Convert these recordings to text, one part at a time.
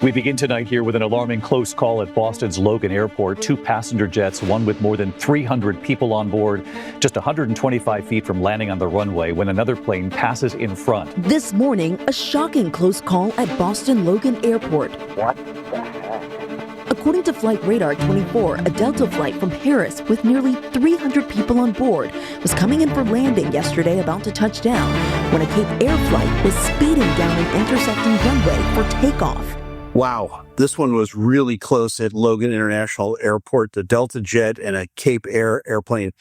We begin tonight here with an alarming close call at Boston's Logan Airport. Two passenger jets, one with more than 300 people on board, just 125 feet from landing on the runway when another plane passes in front. This morning, a shocking close call at Boston Logan Airport. What the heck? According to Flight Radar 24, a Delta flight from Paris with nearly 300 people on board was coming in for landing yesterday, about to touch down, when a Cape Air flight was speeding down an intersecting runway for takeoff. Wow, this one was really close at Logan International Airport. The Delta jet and a Cape Air airplane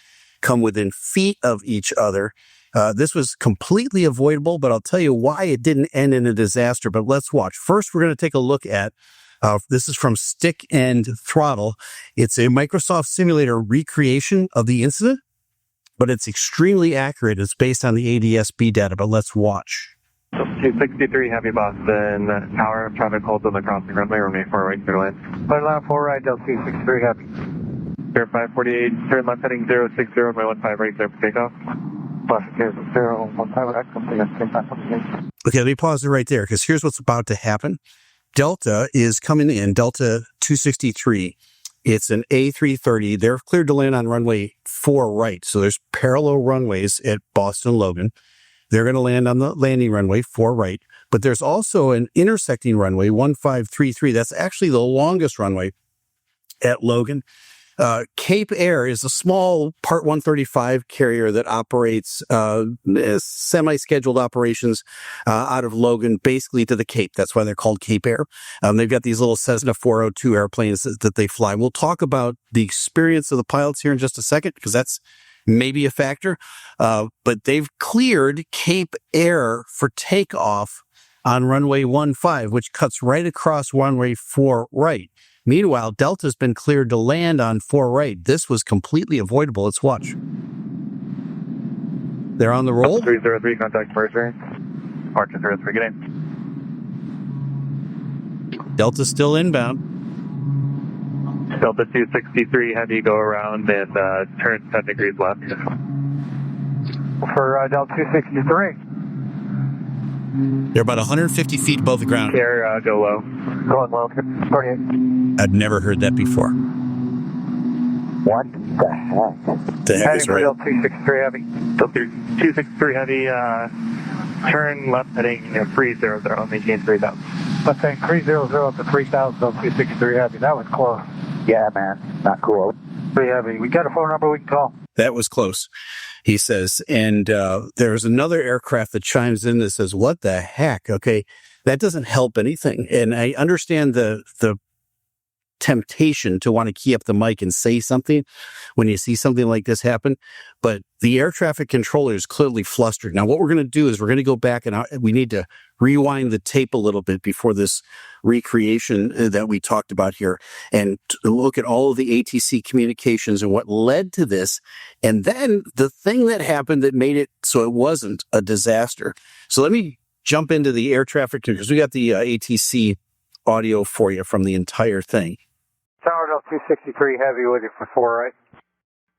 come within feet of each other. This was completely avoidable, but I'll tell you why it didn't end in a disaster. But let's watch. First, we're going to take a look at, this is from Stick and Throttle. It's a Microsoft simulator recreation of the incident, but it's extremely accurate. It's based on the ADS-B data, but let's watch. 263 Heavy Boston, tower, traffic holds on the crossing runway, runway 4 right, clear to land. Flight line 4 right, Delta 263 Heavy. Air 548, turn left heading 060, runway 15 right, clear for takeoff. Boston 015 right, complete, takeoff. Okay, let me pause it right there, because here's what's about to happen. Delta is coming in, Delta 263. It's an A330. They're cleared to land on runway 4 right, so there's parallel runways at Boston Logan. They're going to land on the landing runway 4 right, but there's also an intersecting runway 1533. That's actually the longest runway at Logan. Cape Air is a small Part 135 carrier that operates semi-scheduled operations out of Logan, basically to the Cape. That's why they're called Cape Air. They've got these little Cessna 402 airplanes that they fly. We'll talk about the experience of the pilots here in just a second, because that's maybe a factor, but they've cleared Cape Air for takeoff on runway 15, which cuts right across runway 4 right. Meanwhile, Delta's been cleared to land on 4 right. This was completely avoidable. Let's watch. They're on the roll. 303, contact Mercer. Archer 03, get in. Delta's still inbound. Delta 263 Heavy, go around and turn 10 degrees left. For Delta 263. They're about 150 feet above the ground. Air, go low. Going low, 48. I'd never heard that before. What the heck? The heck Heading is for right. Delta 263 Heavy. Delta 263 Heavy, turn left heading 300 on maintain 3000. Let's say 300 up to 3000 Delta 263 Heavy. That was close. Yeah, man. Not cool. Pretty heavy. We got a phone number we can call. That was close, he says. And there's another aircraft that chimes in that says, what the heck? Okay, that doesn't help anything. And I understand the temptation to want to key up the mic and say something when you see something like this happen. But the air traffic controller is clearly flustered. Now, what we're going to do is we're going to go back and we need to rewind the tape a little bit before this recreation that we talked about here and look at all of the ATC communications and what led to this. And then the thing that happened that made it so it wasn't a disaster. So let me jump into the air traffic because we got the ATC audio for you from the entire thing. Tower Delta 263 Heavy with you for 4 right.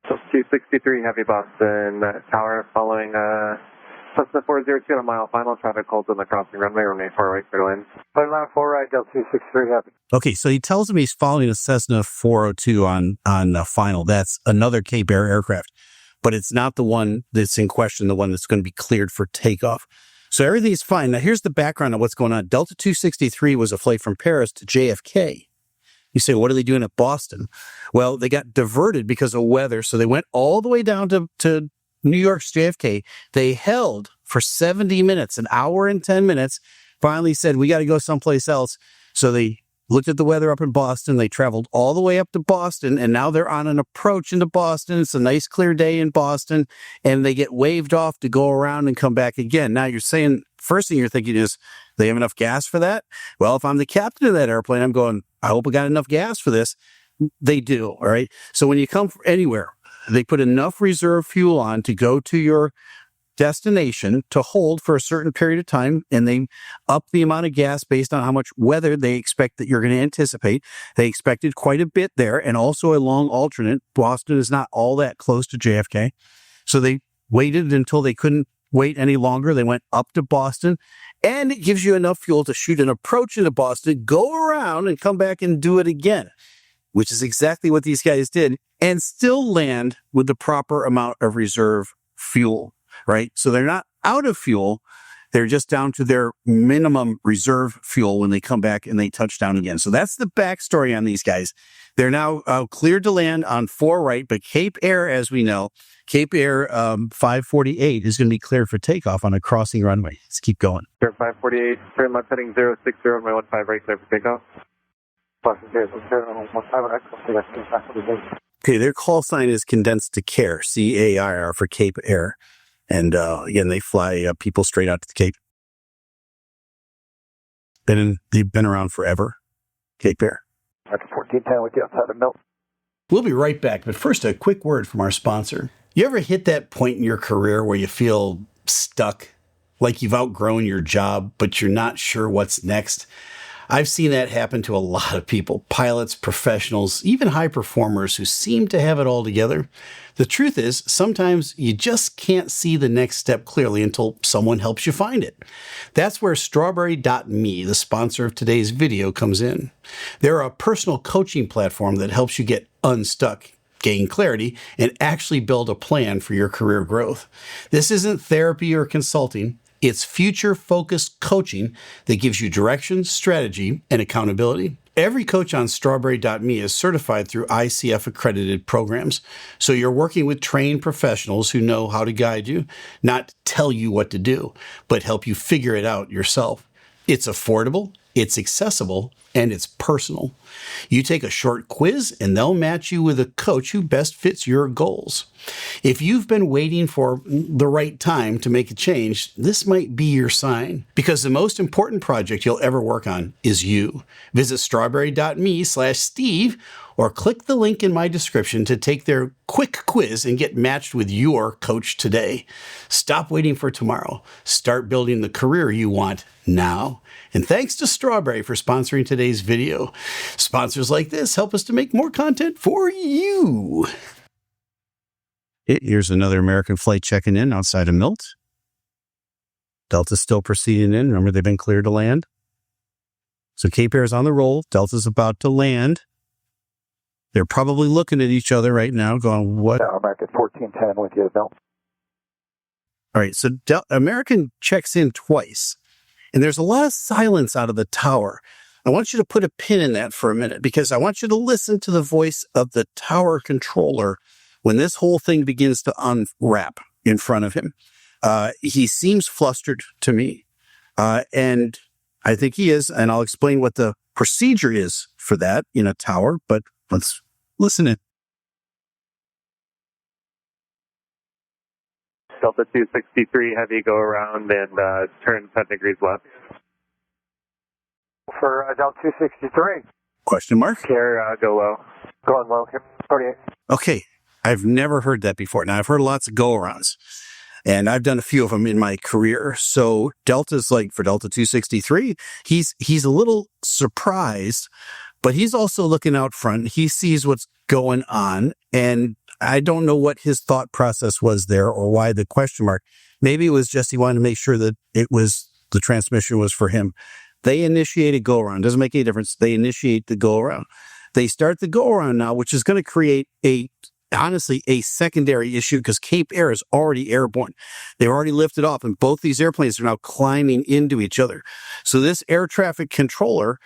Delta 263 Heavy Boston, tower following Cessna 402 on a mile final, traffic holds on the crossing runway, runway 4 right, clear to land. Flight line 4 right, Delta 263 Heavy. Okay, so he tells me he's following a Cessna 402 on final. That's another Cape Air aircraft, but it's not the one that's in question, the one that's going to be cleared for takeoff. So everything's fine. Now, here's the background of what's going on. Delta 263 was a flight from Paris to JFK. You say, what are they doing at Boston? Well, they got diverted because of weather, so they went all the way down to New York's JFK. They held for 70 minutes, an hour and 10 minutes, finally said, we got to go someplace else. So they looked at the weather up in Boston. They traveled all the way up to Boston, and now they're on an approach into Boston. It's a nice, clear day in Boston, and they get waved off to go around and come back again. Now you're saying, first thing you're thinking is, they have enough gas for that? Well, if I'm the captain of that airplane, I'm going, I hope I got enough gas for this. They do, all right? So when you come from anywhere, they put enough reserve fuel on to go to your destination to hold for a certain period of time, and they up the amount of gas based on how much weather they expect that you're going to anticipate. They expected quite a bit there, and also a long alternate. Boston is not all that close to JFK, so they waited until they couldn't wait any longer. They went up to Boston, and it gives you enough fuel to shoot an approach into Boston, go around, and come back and do it again, which is exactly what these guys did, and still land with the proper amount of reserve fuel, right? So they're not out of fuel. They're just down to their minimum reserve fuel when they come back and they touch down again. So that's the backstory on these guys. They're now cleared to land on 4 right, but Cape Air, as we know, Cape Air 548 is going to be cleared for takeoff on a crossing runway. Let's keep going. Air 548, turn left heading 060, runway 15 right, clear for takeoff. Okay, their call sign is condensed to CAIR, C-A-I-R, for Cape Air. And again, they fly people straight out to the Cape. They've been around forever, Cape Air. That's 1410 with you outside of Milton. We'll be right back, but first, a quick word from our sponsor. You ever hit that point in your career where you feel stuck, like you've outgrown your job, but you're not sure what's next? I've seen that happen to a lot of people, pilots, professionals, even high performers who seem to have it all together. The truth is, sometimes you just can't see the next step clearly until someone helps you find it. That's where Strawberry.me, the sponsor of today's video, comes in. They're a personal coaching platform that helps you get unstuck, gain clarity, and actually build a plan for your career growth. This isn't therapy or consulting. It's future-focused coaching that gives you direction, strategy, and accountability. Every coach on Strawberry.me is certified through ICF-accredited programs, so you're working with trained professionals who know how to guide you, not tell you what to do, but help you figure it out yourself. It's affordable, it's accessible, and it's personal. You take a short quiz and they'll match you with a coach who best fits your goals. If you've been waiting for the right time to make a change, this might be your sign, because the most important project you'll ever work on is you. Visit strawberry.me/Steeeve or click the link in my description to take their quick quiz and get matched with your coach today. Stop waiting for tomorrow. Start building the career you want now. And thanks to Strawberry for sponsoring today's video. Sponsors like this help us to make more content for you. Here's another American flight checking in outside of Milt. Delta's still proceeding in. Remember, they've been cleared to land. So Cape Air is on the roll. Delta's about to land. They're probably looking at each other right now going, what? American 1410 with you, Milt. All right, so American checks in twice. And there's a lot of silence out of the tower. I want you to put a pin in that for a minute, because I want you to listen to the voice of the tower controller when this whole thing begins to unwrap in front of him. He seems flustered to me, and I think he is, and I'll explain what the procedure is for that in a tower, but let's listen in. Delta 263, heavy, go around and turn 10 degrees left. For Delta 263. Question mark? Care, go low. Going low here, 48. Okay, I've never heard that before. Now, I've heard lots of go-arounds, and I've done a few of them in my career. So Delta's like, for Delta 263, he's a little surprised, but he's also looking out front. He sees what's going on, and I don't know what his thought process was there or why the question mark. Maybe it was just he wanted to make sure that the transmission was for him. They initiate a go-around. Doesn't make any difference. They initiate the go-around. They start the go-around now, which is going to create honestly a secondary issue, because Cape Air is already airborne. They've already lifted off, and both these airplanes are now climbing into each other. So this air traffic controller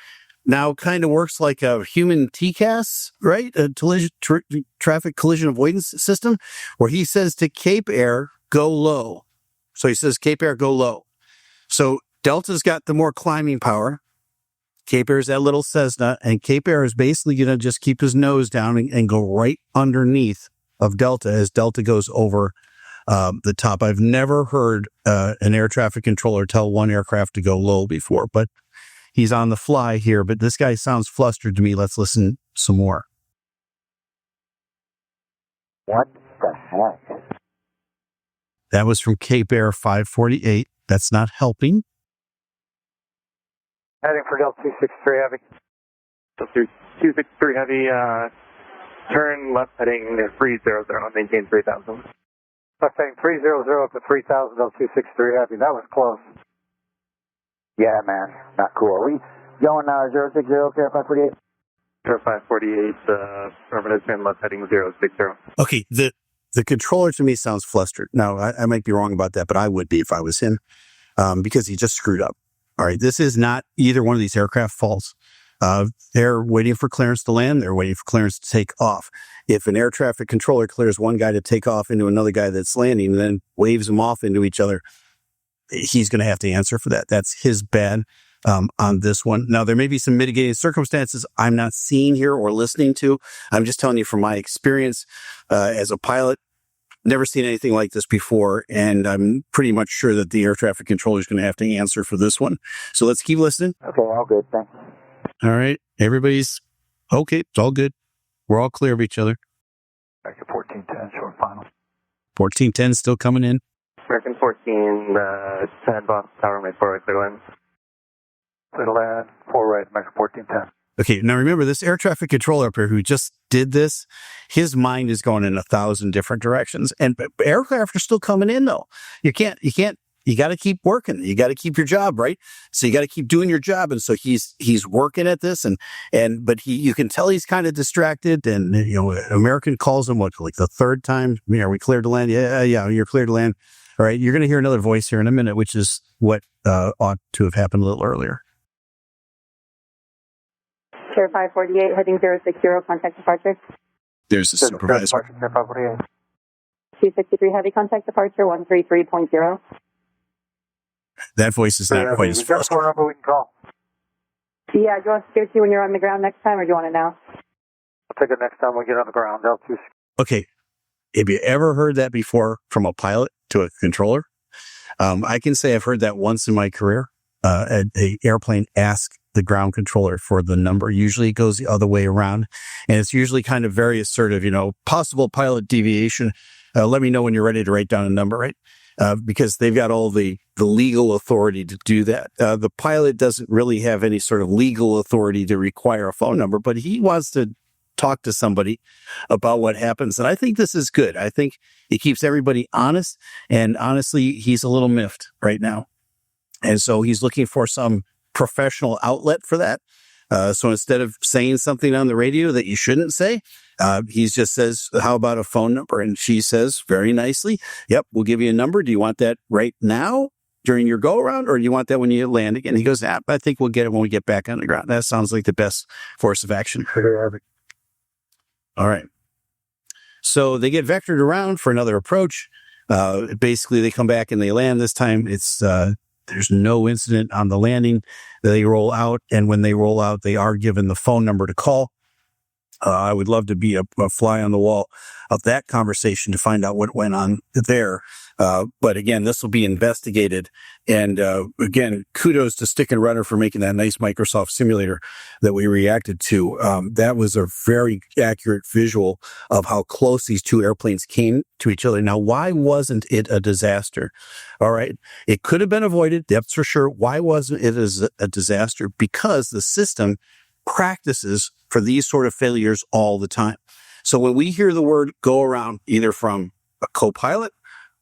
now kind of works like a human TCAS, right? A traffic collision avoidance system, where he says to Cape Air, go low. So he says, Cape Air, go low. So Delta's got the more climbing power. Cape Air's that little Cessna, and Cape Air is basically going to just keep his nose down and go right underneath of Delta as Delta goes over the top. I've never heard an air traffic controller tell one aircraft to go low before, but he's on the fly here. But this guy sounds flustered to me. Let's listen some more. What the heck? That was from Cape Air 548. That's not helping. Heading for Delta 263 heavy. Delta 263 heavy, turn left heading 300, maintain 3000. Mustang 300 up to 3000 Delta 263 Happy. That was close. Yeah, man. Not cool. Are we going 060, Care 548? 0548, affirmative, turn left heading 060. Okay, the controller to me sounds flustered. Now, I might be wrong about that, but I would be if I was him, because he just screwed up. All right, this is not either one of these aircraft faults. They're waiting for clearance to land. They're waiting for clearance to take off. If an air traffic controller clears one guy to take off into another guy that's landing and then waves them off into each other, he's going to have to answer for that. That's his bad on this one. Now, there may be some mitigating circumstances I'm not seeing here or listening to. I'm just telling you from my experience as a pilot. Never seen anything like this before, and I'm pretty much sure that the air traffic controller is going to have to answer for this one. So let's keep listening. Okay, all good. Thanks. All right. Everybody's okay. It's all good. We're all clear of each other. Back to 1410, short final. 1410 still coming in. American 14, 10 Boston Tower, my 4 right, clear land. Clear to land, 4 right, American 1410. Okay, now remember, this air traffic controller up here who just did this, his mind is going in 1,000 different directions. And aircraft are still coming in, though. You got to keep working. You got to keep your job, right? So you got to keep doing your job. And so he's working at this, but you can tell he's kind of distracted. And, American calls him, like the third time, are we cleared to land? Yeah, you're cleared to land. All right, you're going to hear another voice here in a minute, which is what ought to have happened a little earlier. Care 548, heading 060, contact departure. There's the supervisor. Care 548. 263 heavy, contact departure 133.0. That voice is not quite as We got a fast. phone number we can call. Yeah, do you want us to give it to you when you're on the ground next time, or do you want it now? I'll take it next time we get on the ground. Delta 263. Okay, have you ever heard that before from a pilot to a controller? I can say I've heard that once in my career. An airplane ask the ground controller for the number. Usually it goes the other way around. And it's usually kind of very assertive, possible pilot deviation. Let me know when you're ready to write down a number, right? Because they've got all the legal authority to do that. The pilot doesn't really have any sort of legal authority to require a phone number, but he wants to talk to somebody about what happens. And I think this is good. I think it keeps everybody honest. And honestly, he's a little miffed right now. And so he's looking for some professional outlet for that. So instead of saying something on the radio that you shouldn't say, he just says, how about a phone number? And she says very nicely, yep, we'll give you a number. Do you want that right now during your go around, or do you want that when you land again? He goes, I think we'll get it when we get back on the ground. That sounds like the best course of action. All right. So they get vectored around for another approach. Basically, they come back and they land. This time it's there's no incident on the landing. They roll out, and when they roll out, they are given the phone number to call. I would love to be a fly on the wall of that conversation to find out what went on there. But again, this will be investigated. And again, kudos to Stick and Rudder for making that nice Microsoft simulator that we reacted to. That was a very accurate visual of how close these two airplanes came to each other. Now, why wasn't it a disaster? All right. It could have been avoided. That's for sure. Why wasn't it a disaster? Because the system practices for these sort of failures all the time. So when we hear the word go around, either from a co-pilot,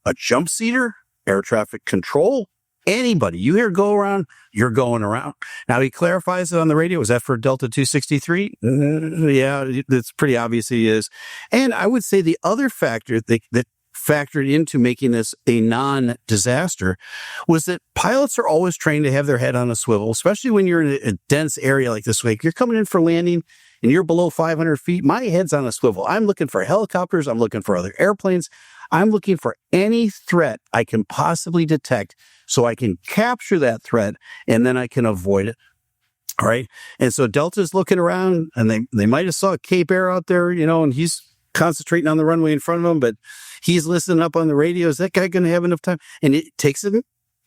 a jump seater, air traffic control, anybody, you hear go around, you're going around. Now he clarifies it on the radio. Is that for Delta 263? Yeah, it's pretty obvious he is. And I would say the other factor that factored into making this a non-disaster was that pilots are always trained to have their head on a swivel, especially when you're in a dense area like this. Like you're coming in for landing and you're below 500 feet. My head's on a swivel. I'm looking for helicopters. I'm looking for other airplanes. I'm looking for any threat I can possibly detect so I can capture that threat and then I can avoid it. All right. And so Delta's looking around and they might have saw Cape Air out there, and he's concentrating on the runway in front of him, but he's listening up on the radio. Is that guy going to have enough time? And it takes him a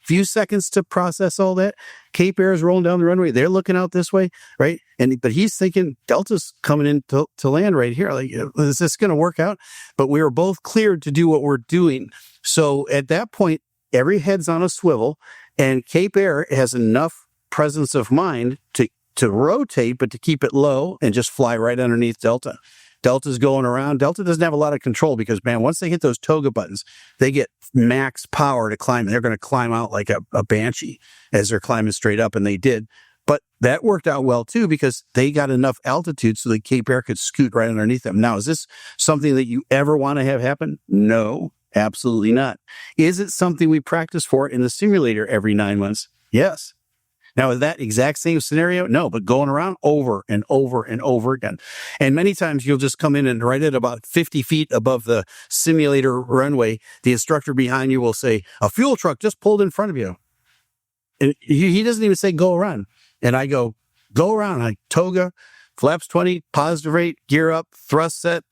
few seconds to process all that. Cape Air is rolling down the runway. They're looking out this way, right? But he's thinking Delta's coming in to land right here. Like, is this going to work out? But we were both cleared to do what we're doing. So at that point, every head's on a swivel, and Cape Air has enough presence of mind to rotate, but to keep it low and just fly right underneath Delta. Delta's going around. Delta doesn't have a lot of control because, man, once they hit those toga buttons, they get max power to climb. They're going to climb out like a banshee as they're climbing straight up, and they did. But that worked out well, too, because they got enough altitude so the Cape Air could scoot right underneath them. Now, is this something that you ever want to have happen? No, absolutely not. Is it something we practice for in the simulator every 9 months? Yes. Now, is that exact same scenario? No, but going around over and over and over again. And many times you'll just come in and right at about 50 feet above the simulator runway, the instructor behind you will say, a fuel truck just pulled in front of you. And he doesn't even say go around. And I go around. I toga, flaps 20, positive rate, gear up, thrust set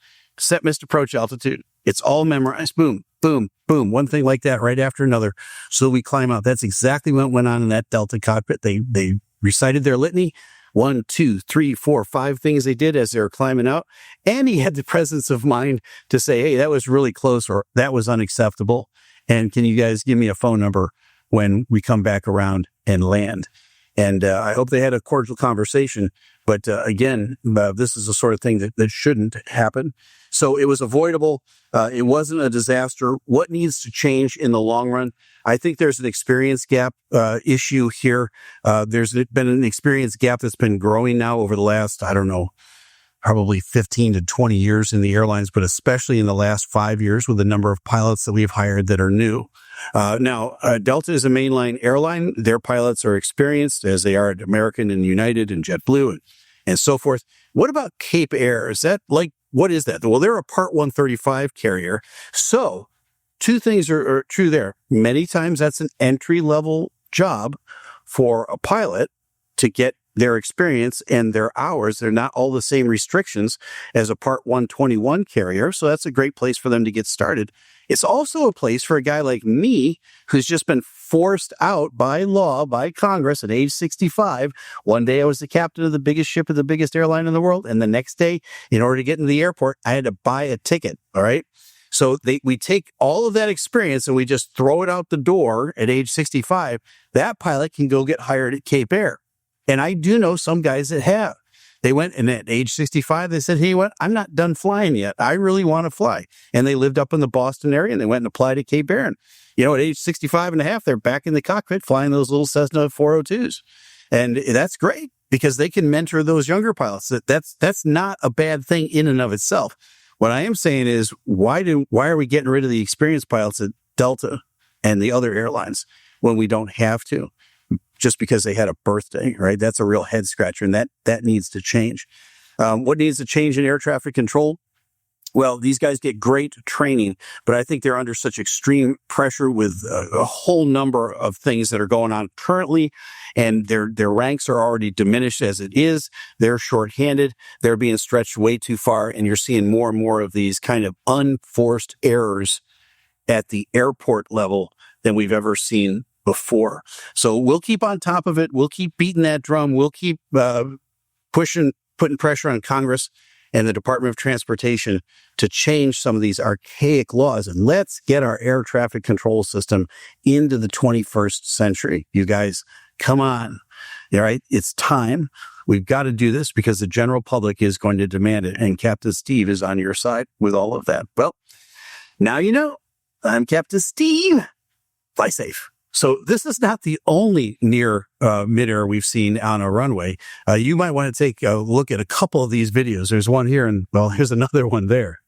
missed approach altitude. It's all memorized. Boom, boom, boom. One thing like that right after another. So we climb out. That's exactly what went on in that Delta cockpit. They recited their litany. 1, 2, 3, 4, 5 things they did as they were climbing out. And he had the presence of mind to say, hey, that was really close or that was unacceptable. And can you guys give me a phone number when we come back around and land? And I hope they had a cordial conversation. But again, this is the sort of thing that shouldn't happen. So it was avoidable. It wasn't a disaster. What needs to change in the long run? I think there's an experience gap issue here. There's been an experience gap that's been growing now over the last, I don't know, probably 15 to 20 years in the airlines, but especially in the last 5 years with the number of pilots that we've hired that are new. Now, Delta is a mainline airline. Their pilots are experienced, as they are at American and United and JetBlue and so forth. What about Cape Air? Is that what is that? Well, they're a Part 135 carrier. So 2 things are true there. Many times that's an entry-level job for a pilot to get their experience and their hours. They're not all the same restrictions as a Part 121 carrier. So that's a great place for them to get started. It's also a place for a guy like me who's just been forced out by law, by Congress at age 65. One day I was the captain of the biggest ship of the biggest airline in the world. And the next day, in order to get into the airport, I had to buy a ticket. All right. So we take all of that experience and we just throw it out the door at age 65. That pilot can go get hired at Cape Air. And I do know some guys that have. They went, and at age 65, they said, hey, what? I'm not done flying yet. I really want to fly. And they lived up in the Boston area, and they went and applied to Cape Air. And, at age 65 and a half, they're back in the cockpit flying those little Cessna 402s. And that's great because they can mentor those younger pilots. That's not a bad thing in and of itself. What I am saying is, why are we getting rid of the experienced pilots at Delta and the other airlines when we don't have to? Just because they had a birthday, right? That's a real head scratcher, and that needs to change. What needs to change in air traffic control? Well, these guys get great training, but I think they're under such extreme pressure with a whole number of things that are going on currently, and their ranks are already diminished as it is. They're shorthanded. They're being stretched way too far, and you're seeing more and more of these kind of unforced errors at the airport level than we've ever seen before. So we'll keep on top of it. We'll keep beating that drum. We'll keep putting pressure on Congress and the Department of Transportation to change some of these archaic laws. And let's get our air traffic control system into the 21st century. You guys, come on. All right. It's time. We've got to do this because the general public is going to demand it. And Captain Steeeve is on your side with all of that. Well, now you know. I'm Captain Steeeve. Fly safe. So this is not the only near-midair we've seen on a runway. You might want to take a look at a couple of these videos. There's one here, and, well, here's another one there.